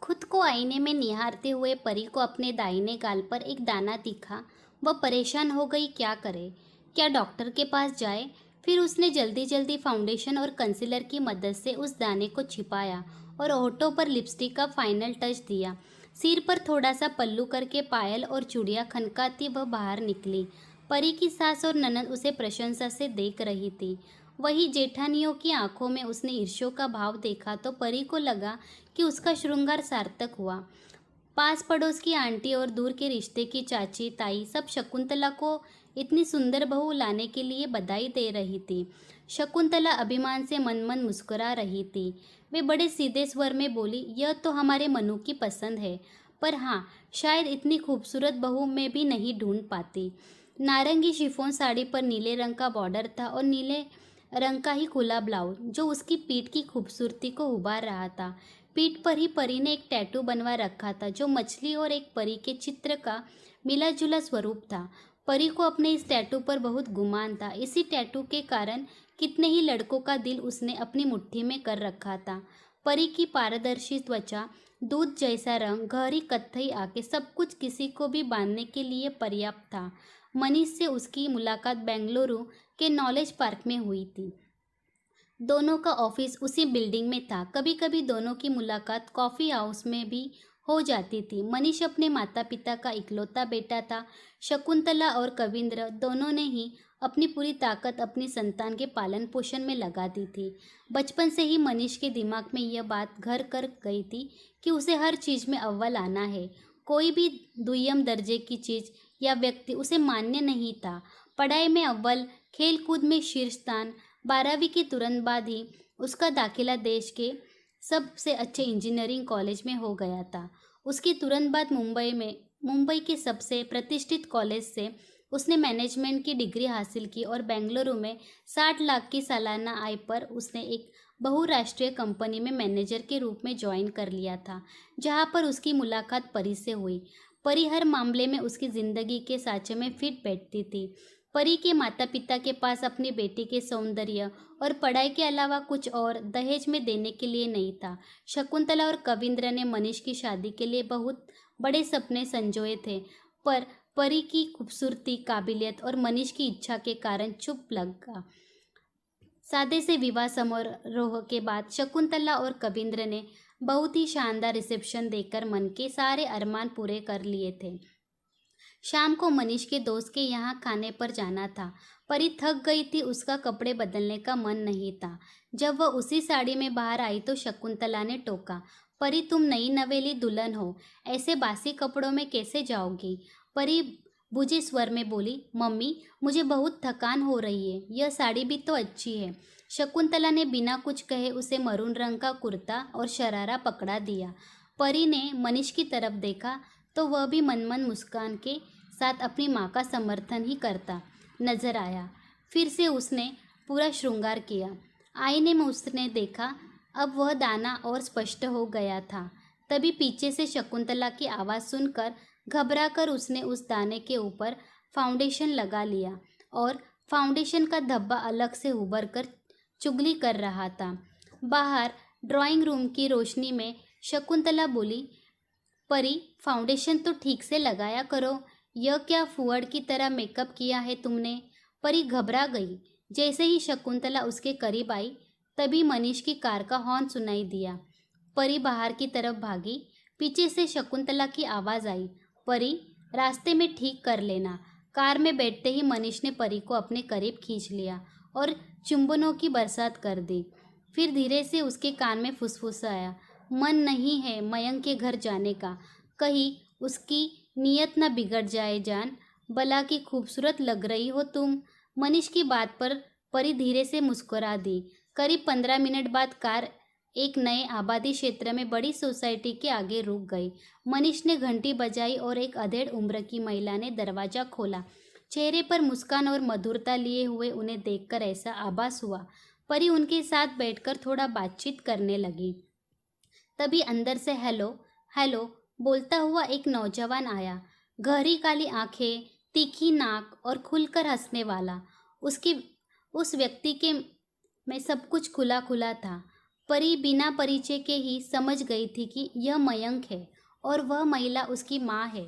खुद को आईने में निहारते हुए परी को अपने दाहिने गाल पर एक दाना दिखा। वह परेशान हो गई, क्या करे, क्या डॉक्टर के पास जाए। फिर उसने जल्दी जल्दी फाउंडेशन और कंसीलर की मदद से उस दाने को छिपाया और होठों पर लिपस्टिक का फाइनल टच दिया। सिर पर थोड़ा सा पल्लू करके पायल और चूड़ियां खनकाती वह बाहर निकली। परी की सास और ननद उसे प्रशंसा से देख रही थी। वही जेठानियों की आंखों में उसने ईर्ष्या का भाव देखा तो परी को लगा कि उसका श्रृंगार सार्थक हुआ। पास पड़ोस की आंटी और दूर के रिश्ते की चाची ताई सब शकुंतला को इतनी सुंदर बहू लाने के लिए बधाई दे रही थी। शकुंतला अभिमान से मन मन मुस्कुरा रही थी। वे बड़े सीधे स्वर में बोली, यह तो हमारे मनु की पसंद है, पर हाँ, शायद इतनी खूबसूरत बहू मैं भी नहीं ढूंढ पाती। नारंगी शिफॉन साड़ी पर नीले रंग का बॉर्डर था और नीले रंग का ही खुला ब्लाउज जो उसकी पीठ की खूबसूरती को उभार रहा था। पीठ पर ही परी ने एक टैटू बनवा रखा था जो मछली और एक परी के चित्र का मिला जुला स्वरूप था। परी को अपने इस टैटू पर बहुत गुमान था। इसी टैटू के कारण कितने ही लड़कों का दिल उसने अपनी मुट्ठी में कर रखा था। परी की पारदर्शी त्वचा, दूध जैसा रंग, गहरी कत्थई आंखें, सब कुछ किसी को भी बांधने के लिए पर्याप्त था। मनीष से उसकी मुलाकात बेंगलुरु के नॉलेज पार्क में हुई थी। दोनों का ऑफिस उसी बिल्डिंग में था। कभी कभी दोनों की मुलाकात कॉफ़ी हाउस में भी हो जाती थी। मनीष अपने माता पिता का इकलौता बेटा था। शकुंतला और कविंद्र दोनों ने ही अपनी पूरी ताकत अपनी संतान के पालन पोषण में लगा दी थी। बचपन से ही मनीष के दिमाग में यह बात घर कर गई थी कि उसे हर चीज़ में अव्वल आना है। कोई भी दुय्यम दर्जे की चीज़ या व्यक्ति उसे मान्य नहीं था। पढ़ाई में अव्वल, खेल कूद में शीर्ष स्थान। 12वीं के तुरंत बाद ही उसका दाखिला देश के सबसे अच्छे इंजीनियरिंग कॉलेज में हो गया था। उसके तुरंत बाद मुंबई के सबसे प्रतिष्ठित कॉलेज से उसने मैनेजमेंट की डिग्री हासिल की और बेंगलुरु में 60 लाख की सालाना आय पर उसने एक बहुराष्ट्रीय कंपनी में मैनेजर के रूप में ज्वाइन कर लिया था, जहां पर उसकी मुलाकात परी से हुई। परी हर मामले में उसकी ज़िंदगी के सांचे में फिट बैठती थी। परी के माता पिता के पास अपनी बेटी के सौंदर्य और पढ़ाई के अलावा कुछ और दहेज में देने के लिए नहीं था। शकुंतला और कविंद्र ने मनीष की शादी के लिए बहुत बड़े सपने संजोए थे, पर परी की खूबसूरती, काबिलियत और मनीष की इच्छा के कारण चुप लगा। सादे से विवाह समारोह के बाद शकुंतला और कविंद्र ने बहुत ही शानदार रिसेप्शन देकर मन के सारे अरमान पूरे कर लिए थे। शाम को मनीष के दोस्त के यहाँ खाने पर जाना था। परी थक गई थी, उसका कपड़े बदलने का मन नहीं था। जब वह उसी साड़ी में बाहर आई तो शकुंतला ने टोका, परी तुम नई नवेली दुल्हन हो, ऐसे बासी कपड़ों में कैसे जाओगी। परी बुझे स्वर में बोली, मम्मी मुझे बहुत थकान हो रही है, यह साड़ी भी तो अच्छी है। शकुंतला ने बिना कुछ कहे उसे मरून रंग का कुर्ता और शरारा पकड़ा दिया। परी ने मनीष की तरफ देखा तो वह भी मनमन मुस्कान के साथ अपनी माँ का समर्थन ही करता नजर आया। फिर से उसने पूरा श्रृंगार किया। आईने में उसने देखा, अब वह दाना और स्पष्ट हो गया था। तभी पीछे से शकुंतला की आवाज़ सुनकर घबराकर उसने उस दाने के ऊपर फाउंडेशन लगा लिया और फाउंडेशन का धब्बा अलग से उभर कर चुगली कर रहा था। बाहर ड्राइंग रूम की रोशनी में शकुंतला बोली, परी फाउंडेशन तो ठीक से लगाया करो, यह क्या फुअड़ की तरह मेकअप किया है तुमने। परी घबरा गई। जैसे ही शकुंतला उसके करीब आई तभी मनीष की कार का हॉर्न सुनाई दिया। परी बाहर की तरफ भागी। पीछे से शकुंतला की आवाज़ आई, परी रास्ते में ठीक कर लेना। कार में बैठते ही मनीष ने परी को अपने करीब खींच लिया और चुंबनों की बरसात कर दी। फिर धीरे से उसके कान में फुसफुसाया, मन नहीं है मयंक के घर जाने का, कहीं उसकी नीयत न बिगड़ जाए जान, भला की खूबसूरत लग रही हो तुम। मनीष की बात पर परी धीरे से मुस्कुरा दी। करीब 15 मिनट बाद कार एक नए आबादी क्षेत्र में बड़ी सोसाइटी के आगे रुक गई। मनीष ने घंटी बजाई और एक अधेड़ उम्र की महिला ने दरवाज़ा खोला। चेहरे पर मुस्कान और मधुरता लिए हुए उन्हें देखकर ऐसा आभास हुआ परी उनके साथ बैठकर थोड़ा बातचीत करने लगी। तभी अंदर से हेलो हेलो बोलता हुआ एक नौजवान आया। गहरी काली आंखें, तीखी नाक और खुलकर हंसने वाला। उसकी उस व्यक्ति के में सब कुछ खुला खुला था। परी बिना परिचय के ही समझ गई थी कि यह मयंक है और वह महिला उसकी माँ है।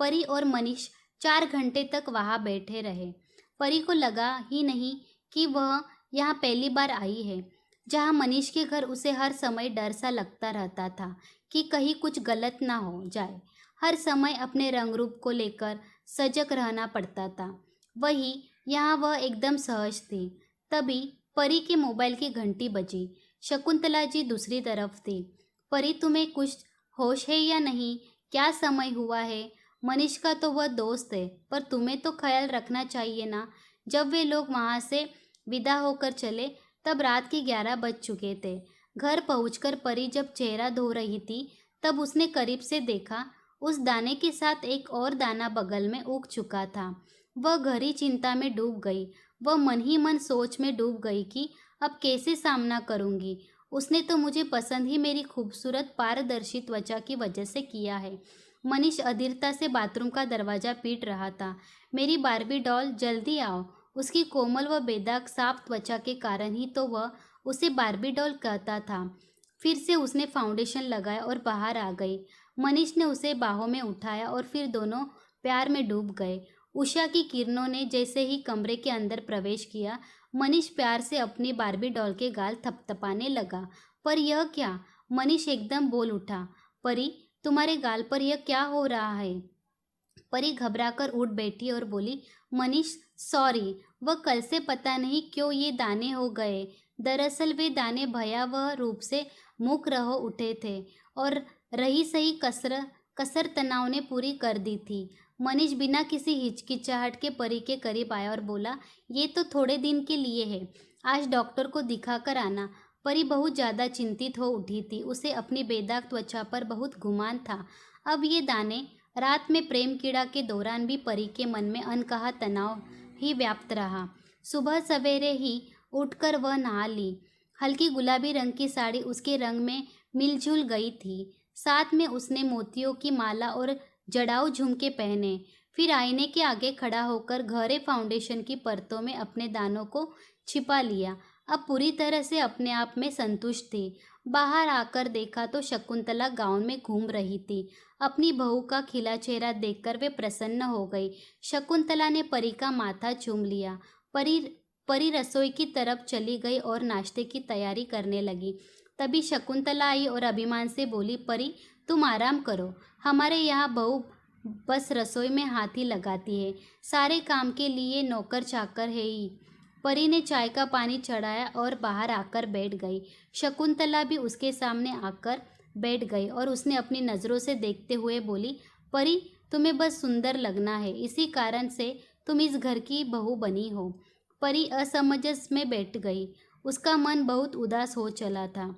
परी और मनीष 4 घंटे तक वहाँ बैठे रहे। परी को लगा ही नहीं कि वह यहाँ पहली बार आई है। जहाँ मनीष के घर उसे हर समय डर सा लगता रहता था कि कहीं कुछ गलत ना हो जाए। हर समय अपने रंग रूप को लेकर सजग रहना पड़ता था। वही यहाँ वह एकदम सहज थी। तभी परी के मोबाइल की घंटी बजी। शकुंतला जी दूसरी तरफ थी। परी, तुम्हें कुछ होश है या नहीं? क्या समय हुआ है? मनीष का तो वह दोस्त है, पर तुम्हें तो ख्याल रखना चाहिए ना। जब वे लोग वहाँ से विदा होकर चले तब रात के 11 बज चुके थे। घर पहुंचकर परी जब चेहरा धो रही थी तब उसने करीब से देखा। उस दाने के साथ एक और दाना बगल में उग चुका था। वह गहरी चिंता में डूब गई। वह मन ही मन सोच में डूब गई कि अब कैसे सामना करूंगी। उसने तो मुझे पसंद ही मेरी खूबसूरत पारदर्शी त्वचा की वजह से किया है। मनीष अधीरता से बाथरूम का दरवाज़ा पीट रहा था। मेरी बार्बी डॉल, जल्दी आओ। उसकी कोमल व बेदाग साफ त्वचा के कारण ही तो वह उसे बार्बी डॉल कहता था। फिर से उसने फाउंडेशन लगाया और बाहर आ गई। मनीष ने उसे बाहों में उठाया और फिर दोनों प्यार में डूब गए। उषा की किरणों ने जैसे ही कमरे के अंदर प्रवेश किया, मनीष प्यार से अपनी बार्बी डॉल के गाल थपथपाने लगा। पर यह क्या? मनीष एकदम बोल उठा। परी, तुम्हारे गाल पर यह क्या हो रहा है? परी घबराकर उठ बैठी और बोली, मनीष सॉरी, वह कल से पता नहीं क्यों ये दाने हो गए। दरअसल वे दाने भयावह रूप से मुख रहो उठे थे और रही सही कसर तनाव ने पूरी कर दी थी। मनीष बिना किसी हिचकिचाहट के परी के करीब आया और बोला, ये तो थोड़े दिन के लिए है, आज डॉक्टर को दिखा कर आना। परी बहुत ज़्यादा चिंतित हो उठी थी। उसे अपनी बेदाग त्वचा पर बहुत गुमान था। अब ये दाने, रात में प्रेम कीड़ा के दौरान भी परी के मन में अनकहा तनाव ही व्याप्त रहा। सुबह सवेरे ही उठकर वह नहा ली। हल्की गुलाबी रंग की साड़ी उसके रंग में मिलजुल गई थी। साथ में उसने मोतियों की माला और जड़ाऊ झुमके पहने। फिर आईने के आगे खड़ा होकर गहरे फाउंडेशन की परतों में अपने दानों को छिपा लिया। अब पूरी तरह से अपने आप में संतुष्ट थी। बाहर आकर देखा तो शकुंतला गाउन में घूम रही थी। अपनी बहू का खिला चेहरा देखकर वे प्रसन्न हो गई। शकुंतला ने परी का माथा चूम लिया। परी रसोई की तरफ चली गई और नाश्ते की तैयारी करने लगी। तभी शकुंतला आई और अभिमान से बोली, परी, तुम आराम करो। हमारे यहाँ बहू बस रसोई में हाथ ही लगाती है, सारे काम के लिए नौकर चाकर है ही। परी ने चाय का पानी चढ़ाया और बाहर आकर बैठ गई। शकुंतला भी उसके सामने आकर बैठ गई और उसने अपनी नज़रों से देखते हुए बोली, परी, तुम्हें बस सुंदर लगना है, इसी कारण से तुम इस घर की बहू बनी हो। परी असमंजस में बैठ गई। उसका मन बहुत उदास हो चला था।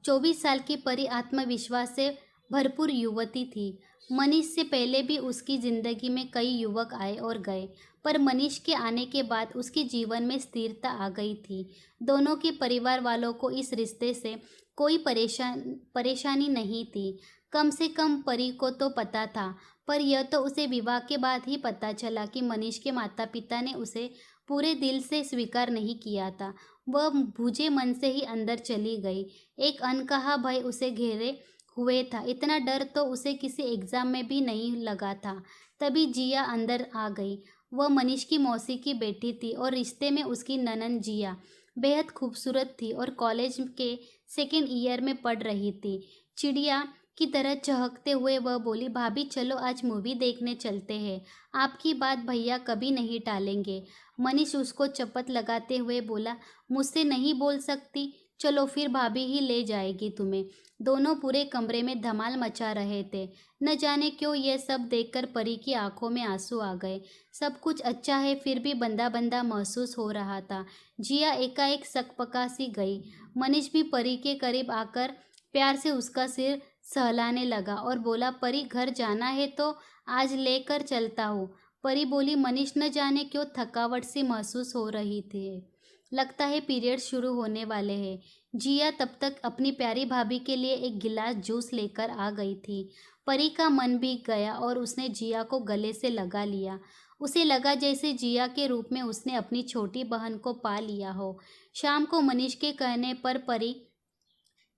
24 साल की परी आत्मविश्वास से भरपूर युवती थी। मनीष से पहले भी उसकी ज़िंदगी में कई युवक आए और गए, पर मनीष के आने के बाद उसके जीवन में स्थिरता आ गई थी। दोनों के परिवार वालों को इस रिश्ते से कोई परेशानी नहीं थी। कम से कम परी को तो पता था, पर यह तो उसे विवाह के बाद ही पता चला कि मनीष के माता पिता ने उसे पूरे दिल से स्वीकार नहीं किया था। वह भूजे मन से ही अंदर चली गई। एक अनकहा भय उसे घेरे हुए था। इतना डर तो उसे किसी एग्ज़ाम में भी नहीं लगा था। तभी जिया अंदर आ गई। वह मनीष की मौसी की बेटी थी और रिश्ते में उसकी ननंद जिया बेहद खूबसूरत थी और कॉलेज के 2nd ईयर में पढ़ रही थी। चिड़िया की तरह चहकते हुए वह बोली, भाभी चलो आज मूवी देखने चलते हैं, आपकी बात भैया कभी नहीं टालेंगे। मनीष उसको चपत लगाते हुए बोला, मुझसे नहीं बोल सकती, चलो फिर भाभी ही ले जाएगी तुम्हें। दोनों पूरे कमरे में धमाल मचा रहे थे। न जाने क्यों यह सब देखकर परी की आंखों में आंसू आ गए। सब कुछ अच्छा है, फिर भी बंदा बंदा महसूस हो रहा था। जिया एकाएक सकपका सी गई। मनीष भी परी के करीब आकर प्यार से उसका सिर सहलाने लगा और बोला, परी घर जाना है तो आज लेकर चलता हूँ। परी बोली, मनीष न जाने क्यों थकावट सी महसूस हो रही थी, लगता है पीरियड शुरू होने वाले हैं। जिया तब तक अपनी प्यारी भाभी के लिए एक गिलास जूस लेकर आ गई थी। परी का मन भी गया और उसने जिया को गले से लगा लिया। उसे लगा जैसे जिया के रूप में उसने अपनी छोटी बहन को पा लिया हो। शाम को मनीष के कहने पर परी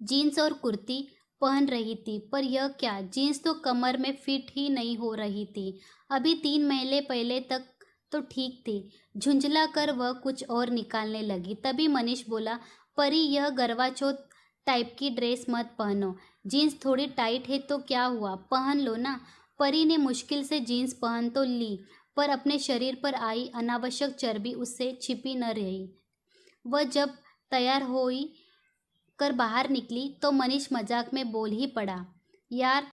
जीन्स और कुर्ती पहन रही थी, पर यह क्या, जीन्स तो कमर में फिट ही नहीं हो रही थी। अभी 3 महीने पहले तक तो ठीक थी। झुंझला कर वह कुछ और निकालने लगी। तभी मनीष बोला, परी यह गरवा चौथ टाइप की ड्रेस मत पहनो। जीन्स थोड़ी टाइट है तो क्या हुआ, पहन लो ना। परी ने मुश्किल से जीन्स पहन तो ली, पर अपने शरीर पर आई अनावश्यक चर्बी उससे छिपी न रही। वह जब तैयार हुई कर बाहर निकली तो मनीष मजाक में बोल ही पड़ा, यार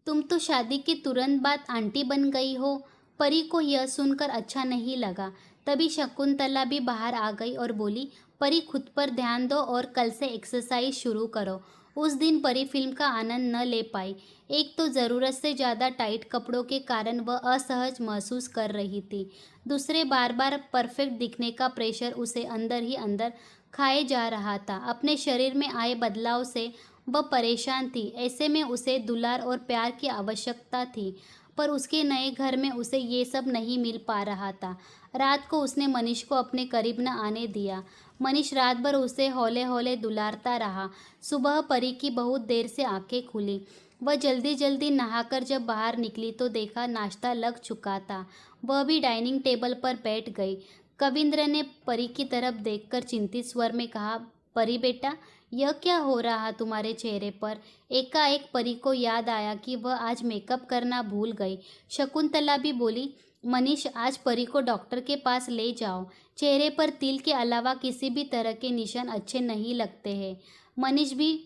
तुम तो शादी के तुरंत बाद आंटी बन गई हो। परी को यह सुनकर अच्छा नहीं लगा। तभी शकुंतला भी बाहर आ गई और बोली, परी खुद पर ध्यान दो और कल से एक्सरसाइज शुरू करो। उस दिन परी फिल्म का आनंद न ले पाई। एक तो ज़रूरत से ज़्यादा टाइट कपड़ों के कारण वह असहज महसूस कर रही थी। दूसरे बार बार परफेक्ट दिखने का प्रेशर उसे अंदर ही अंदर खाए जा रहा था। अपने शरीर में आए बदलाव से वह परेशान थी। ऐसे में उसे दुलार और प्यार की आवश्यकता थी, पर उसके नए घर में उसे ये सब नहीं मिल पा रहा था। रात को उसने मनीष को अपने करीब न आने दिया। मनीष रात भर उसे हौले हौले दुलारता रहा। सुबह परी की बहुत देर से आंखें खुली। वह जल्दी जल्दी नहाकर जब बाहर निकली तो देखा नाश्ता लग चुका था। वह भी डाइनिंग टेबल पर बैठ गई। कविंद्र ने परी की तरफ देखकर चिंतित स्वर में कहा, परी बेटा, यह क्या हो रहा तुम्हारे चेहरे पर। एकाएक परी को याद आया कि वह आज मेकअप करना भूल गई। शकुंतला भी बोली, मनीष आज परी को डॉक्टर के पास ले जाओ। चेहरे पर तिल के अलावा किसी भी तरह के निशान अच्छे नहीं लगते हैं। मनीष भी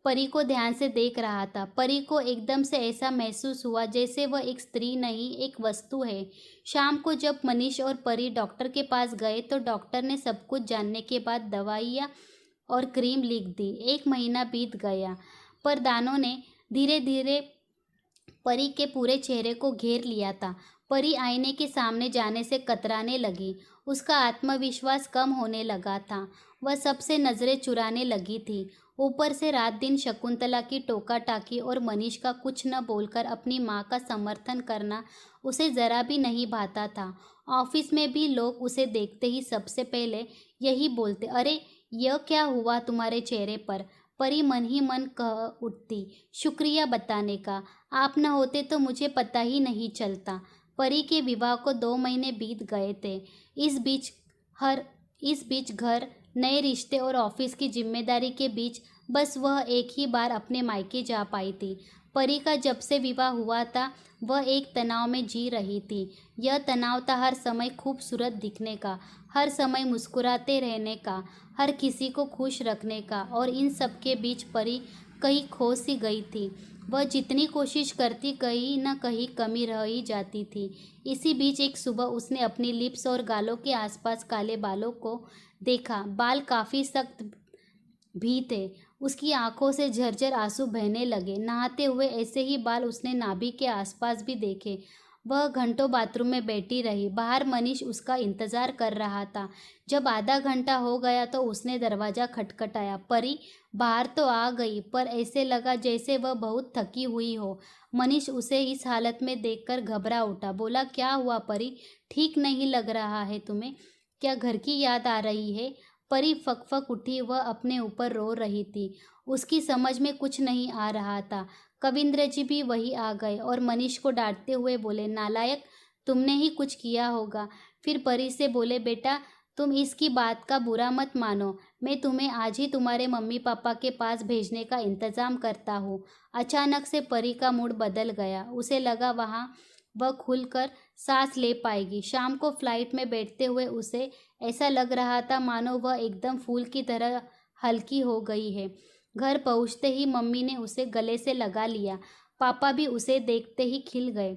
परी को ध्यान से देख रहा था। परी को एकदम से ऐसा महसूस हुआ जैसे वह एक स्त्री नहीं, एक वस्तु है। शाम को जब मनीष और परी डॉक्टर के पास गए तो डॉक्टर ने सब कुछ जानने के बाद दवाइयाँ और क्रीम लिख दी। 1 महीना बीत गया, पर दानों ने धीरे धीरे परी के पूरे चेहरे को घेर लिया था। परी आईने के सामने जाने से कतराने लगी। उसका आत्मविश्वास कम होने लगा था। वह सबसे नजरें चुराने लगी थी। ऊपर से रात दिन शकुंतला की टोका टाकी और मनीष का कुछ न बोलकर अपनी माँ का समर्थन करना उसे जरा भी नहीं भाता था। ऑफिस में भी लोग उसे देखते ही सबसे पहले यही बोलते, अरे यह क्या हुआ तुम्हारे चेहरे पर। परी मन ही मन कह उठती, शुक्रिया बताने का, आप न होते तो मुझे पता ही नहीं चलता। परी के विवाह को 2 महीने बीत गए थे। इस बीच घर, नए रिश्ते और ऑफिस की जिम्मेदारी के बीच बस वह एक ही बार अपने मायके जा पाई थी। परी का जब से विवाह हुआ था वह एक तनाव में जी रही थी। यह तनाव था हर समय खूबसूरत दिखने का, हर समय मुस्कुराते रहने का, हर किसी को खुश रखने का, और इन सब के बीच परी कहीं खो सी गई थी। वह जितनी कोशिश करती कहीं न कहीं कमी रह ही जाती थी। इसी बीच एक सुबह उसने अपनी लिप्स और गालों के आसपास काले बालों को देखा। बाल काफ़ी सख्त भी थे। उसकी आंखों से झरझर आंसू बहने लगे। नहाते हुए ऐसे ही बाल उसने नाभि के आसपास भी देखे। वह घंटों बाथरूम में बैठी रही। बाहर मनीष उसका इंतजार कर रहा था। जब आधा घंटा हो गया तो उसने दरवाज़ा खटखटाया। परी बाहर तो आ गई, पर ऐसे लगा जैसे वह बहुत थकी हुई हो। मनीष उसे इस हालत में देखकर घबरा उठा। बोला, क्या हुआ परी, ठीक नहीं लग रहा है तुम्हें, क्या घर की याद आ रही है। परी फक उठी। वह अपने ऊपर रो रही थी। उसकी समझ में कुछ नहीं आ रहा था। कविंद्र जी भी वही आ गए और मनीष को डांटते हुए बोले, नालायक, तुमने ही कुछ किया होगा। फिर परी से बोले, बेटा तुम इसकी बात का बुरा मत मानो, मैं तुम्हें आज ही तुम्हारे मम्मी पापा के पास भेजने का इंतज़ाम करता हूँ। अचानक से परी का मूड बदल गया। उसे लगा वहाँ वह खुलकर सांस ले पाएगी। शाम को फ्लाइट में बैठते हुए उसे ऐसा लग रहा था मानो वह एकदम फूल की तरह हल्की हो गई है। घर पहुंचते ही मम्मी ने उसे गले से लगा लिया। पापा भी उसे देखते ही खिल गए।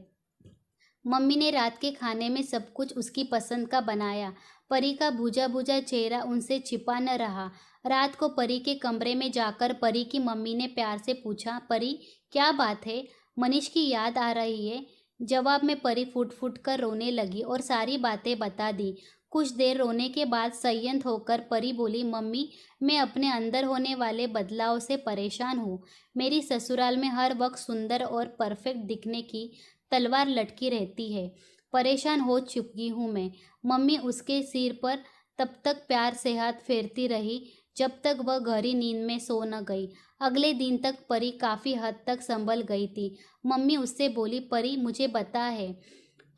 मम्मी ने रात के खाने में सब कुछ उसकी पसंद का बनाया। परी का भूजा भूजा चेहरा उनसे छिपा न रहा। रात को परी के कमरे में जाकर परी की मम्मी ने प्यार से पूछा, परी क्या बात है, मनीष की याद आ रही है। जवाब में परी फुट फुट कर रोने लगी और सारी बातें बता दी। कुछ देर रोने के बाद संयत होकर परी बोली, मम्मी मैं अपने अंदर होने वाले बदलाव से परेशान हूँ। मेरी ससुराल में हर वक्त सुंदर और परफेक्ट दिखने की तलवार लटकी रहती है। परेशान हो चुकी हूँ मैं। मम्मी उसके सिर पर तब तक प्यार से हाथ फेरती रही जब तक वह गहरी नींद में सो न गई। अगले दिन तक परी काफ़ी हद तक संभल गई थी। मम्मी उससे बोली, परी मुझे पता है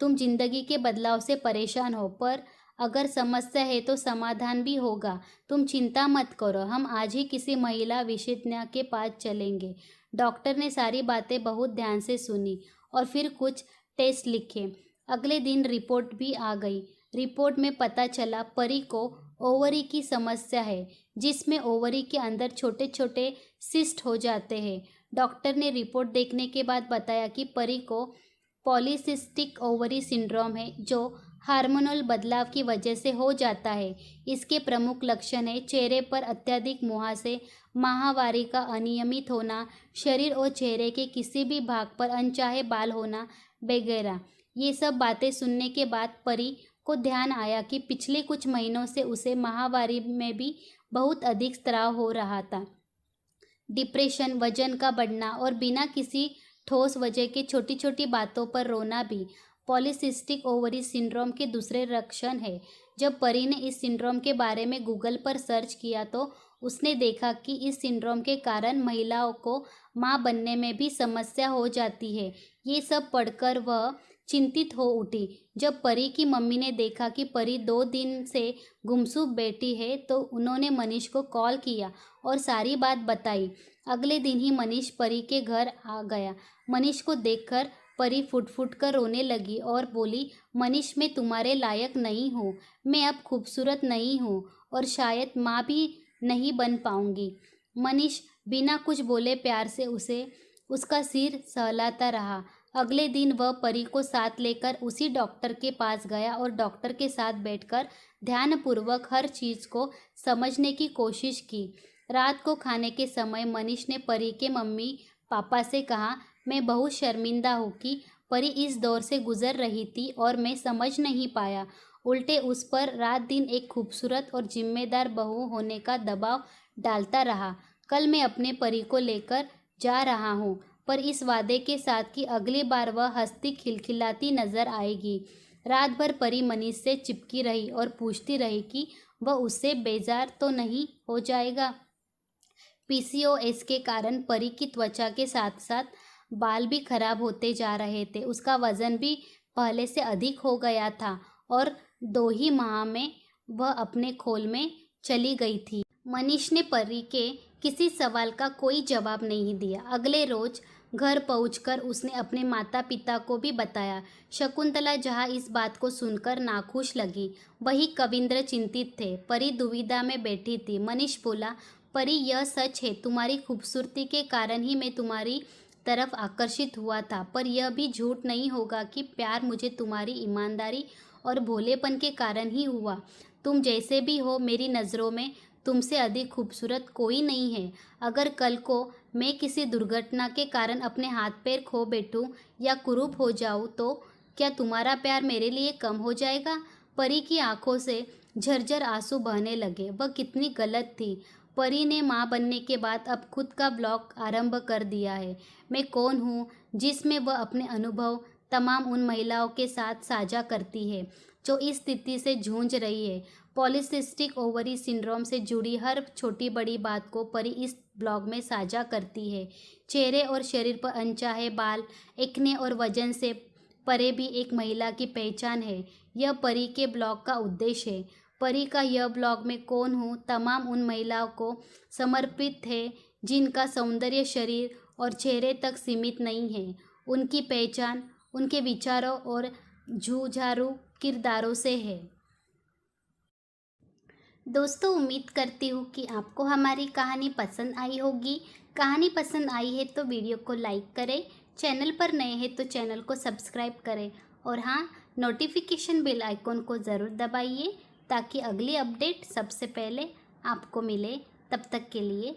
तुम जिंदगी के बदलाव से परेशान हो, पर अगर समस्या है तो समाधान भी होगा। तुम चिंता मत करो, हम आज ही किसी महिला विशेषज्ञ के पास चलेंगे। डॉक्टर ने सारी बातें बहुत ध्यान से सुनी और फिर कुछ टेस्ट लिखे। अगले दिन रिपोर्ट भी आ गई। रिपोर्ट में पता चला परी को ओवरी की समस्या है, जिसमें ओवरी के अंदर छोटे छोटे सिस्ट हो जाते हैं। डॉक्टर ने रिपोर्ट देखने के बाद बताया कि परी को पॉलीसिस्टिक ओवरी सिंड्रोम है, जो हार्मोनल बदलाव की वजह से हो जाता है। इसके प्रमुख लक्षण है चेहरे पर अत्यधिक मुहासे, माहवारी का अनियमित होना, शरीर और चेहरे के किसी भी भाग पर अनचाहे बाल होना वगैरह। ये सब बातें सुनने के बाद परी को ध्यान आया कि पिछले कुछ महीनों से उसे माहवारी में भी बहुत अधिक स्राव हो रहा था। डिप्रेशन, वजन का बढ़ना और बिना किसी ठोस वजह के छोटी छोटी बातों पर रोना भी पॉलीसिस्टिक ओवरी सिंड्रोम के दूसरे लक्षण है। जब परी ने इस सिंड्रोम के बारे में गूगल पर सर्च किया तो उसने देखा कि इस सिंड्रोम के कारण महिलाओं को मां बनने में भी समस्या हो जाती है। ये सब पढ़कर वह चिंतित हो उठी। जब परी की मम्मी ने देखा कि परी 2 दिन से गुमसुम बैठी है तो उन्होंने मनीष को कॉल किया और सारी बात बताई। अगले दिन ही मनीष परी के घर आ गया। मनीष को देखकर परी फुट फुट कर रोने लगी और बोली, मनीष मैं तुम्हारे लायक नहीं हूँ, मैं अब खूबसूरत नहीं हूँ और शायद माँ भी नहीं बन पाऊँगी। मनीष बिना कुछ बोले प्यार से उसका सिर सहलाता रहा। अगले दिन वह परी को साथ लेकर उसी डॉक्टर के पास गया और डॉक्टर के साथ बैठकर ध्यानपूर्वक हर चीज़ को समझने की कोशिश की। रात को खाने के समय मनीष ने परी के मम्मी पापा से कहा, मैं बहुत शर्मिंदा हूँ कि परी इस दौर से गुजर रही थी और मैं समझ नहीं पाया। उल्टे उस पर रात दिन एक खूबसूरत और जिम्मेदार बहू होने का दबाव डालता रहा। कल मैं अपने परी को लेकर जा रहा हूँ, पर इस वादे के साथ कि अगली बार वह हंसती खिलखिलाती नजर आएगी। रात भर परी मनीष से चिपकी रही और पूछती रही कि वह उससे बेजार तो नहीं हो जाएगा। पीसीओएस के कारण परी की त्वचा के साथ साथ बाल भी खराब होते जा रहे थे। उसका वजन भी पहले से अधिक हो गया था और 2 ही माह में वह अपने खोल में चली गई थी। मनीष ने परी के किसी सवाल का कोई जवाब नहीं दिया। अगले रोज घर पहुंचकर उसने अपने माता पिता को भी बताया। शकुंतला जहाँ इस बात को सुनकर नाखुश लगी, वही कविंद्र चिंतित थे। परी दुविधा में बैठी थी। मनीष बोला, परी यह सच है, तुम्हारी खूबसूरती के कारण ही मैं तुम्हारी तरफ आकर्षित हुआ था, पर यह भी झूठ नहीं होगा कि प्यार मुझे तुम्हारी ईमानदारी और भोलेपन के कारण ही हुआ। तुम जैसे भी हो, मेरी नज़रों में तुमसे अधिक खूबसूरत कोई नहीं है। अगर कल को मैं किसी दुर्घटना के कारण अपने हाथ पैर खो बैठूं या कुरूप हो जाऊं तो क्या तुम्हारा प्यार मेरे लिए कम हो जाएगा? परी की आंखों से झरझर आंसू बहने लगे। वह कितनी गलत थी। परी ने माँ बनने के बाद अब खुद का ब्लॉग आरंभ कर दिया है, मैं कौन हूँ, जिसमें वह अपने अनुभव तमाम उन महिलाओं के साथ साझा करती है जो इस स्थिति से जूझ रही है। पॉलीसिस्टिक ओवरी सिंड्रोम से जुड़ी हर छोटी बड़ी बात को परी इस ब्लॉग में साझा करती है। चेहरे और शरीर पर अनचाहे बाल, एक्ने और वजन से परे भी एक महिला की पहचान है। यह परी के ब्लॉग का उद्देश्य है। परी का यह ब्लॉग मैं कौन हूँ तमाम उन महिलाओं को समर्पित है जिनका सौंदर्य शरीर और चेहरे तक सीमित नहीं है। उनकी पहचान उनके विचारों और जुझारू किरदारों से है। दोस्तों, उम्मीद करती हूँ कि आपको हमारी कहानी पसंद आई होगी। कहानी पसंद आई है तो वीडियो को लाइक करें, चैनल पर नए हैं तो चैनल को सब्सक्राइब करें और हाँ, नोटिफिकेशन बेल आइकॉन को ज़रूर दबाइए ताकि अगली अपडेट सबसे पहले आपको मिले। तब तक के लिए